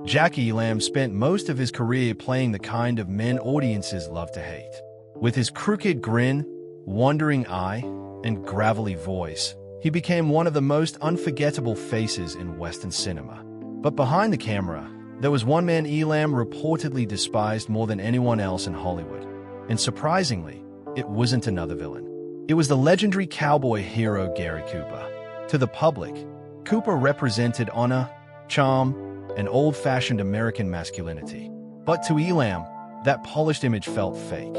Jack Elam spent most of his career playing the kind of men audiences love to hate. With his crooked grin, wandering eye, and gravelly voice, he became one of the most unforgettable faces in Western cinema. But behind the camera, there was one man Elam reportedly despised more than anyone else in Hollywood. And surprisingly, it wasn't another villain. It was the legendary cowboy hero Gary Cooper. To the public, Cooper represented honor, charm, and old-fashioned American masculinity. But to Elam, that polished image felt fake.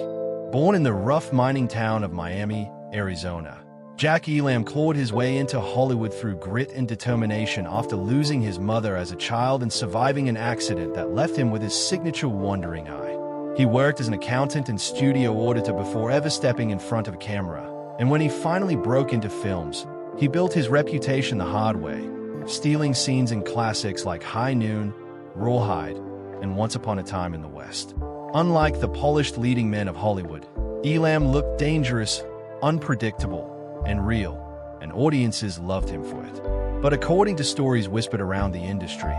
Born in the rough mining town of Miami, Arizona, Jack Elam clawed his way into Hollywood through grit and determination after losing his mother as a child and surviving an accident that left him with his signature wandering eye. He worked as an accountant and studio auditor before ever stepping in front of a camera, and when he finally broke into films, he built his reputation the hard way, stealing scenes in classics like High Noon, Rawhide, and Once Upon a Time in the West. Unlike the polished leading men of Hollywood, Elam looked dangerous, unpredictable, and real, and audiences loved him for it. But according to stories whispered around the industry,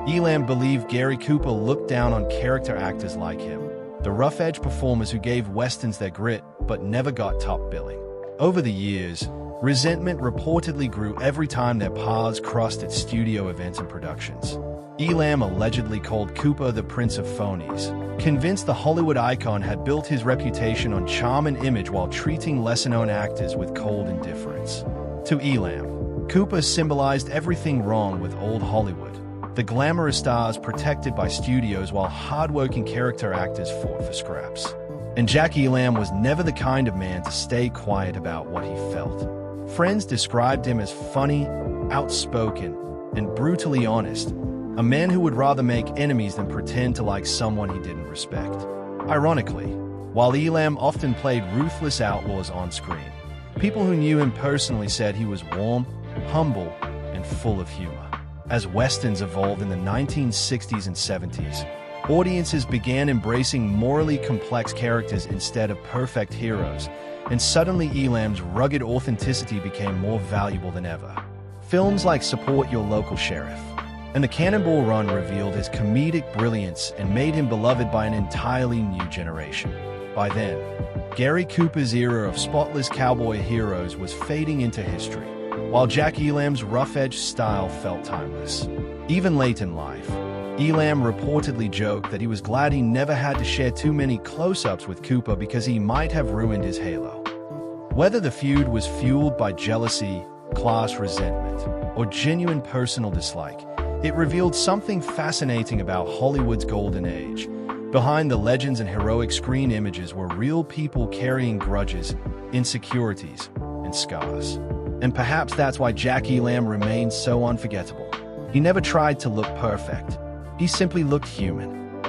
Elam believed Gary Cooper looked down on character actors like him, the rough-edge performers who gave westerns their grit but never got top billing. Over the years, resentment reportedly grew every time their paths crossed at studio events and productions. Elam allegedly called Cooper the Prince of Phonies, convinced the Hollywood icon had built his reputation on charm and image while treating lesser-known actors with cold indifference. To Elam, Cooper symbolized everything wrong with old Hollywood, the glamorous stars protected by studios while hard-working character actors fought for scraps. And Jack Elam was never the kind of man to stay quiet about what he felt. Friends described him as funny, outspoken, and brutally honest, a man who would rather make enemies than pretend to like someone he didn't respect. Ironically, while Elam often played ruthless outlaws on screen, people who knew him personally said he was warm, humble, and full of humor. As westerns evolved in the 1960s and 70s, audiences began embracing morally complex characters instead of perfect heroes, and suddenly Elam's rugged authenticity became more valuable than ever. Films like Support Your Local Sheriff and The Cannonball Run revealed his comedic brilliance and made him beloved by an entirely new generation. By then, Gary Cooper's era of spotless cowboy heroes was fading into history, while Jack Elam's rough-edged style felt timeless. Even late in life, Elam reportedly joked that he was glad he never had to share too many close-ups with Cooper because he might have ruined his halo. Whether the feud was fueled by jealousy, class resentment, or genuine personal dislike, it revealed something fascinating about Hollywood's golden age. Behind the legends and heroic screen images were real people carrying grudges, insecurities, and scars. And perhaps that's why Jack Elam remained so unforgettable. He never tried to look perfect. He simply looked human.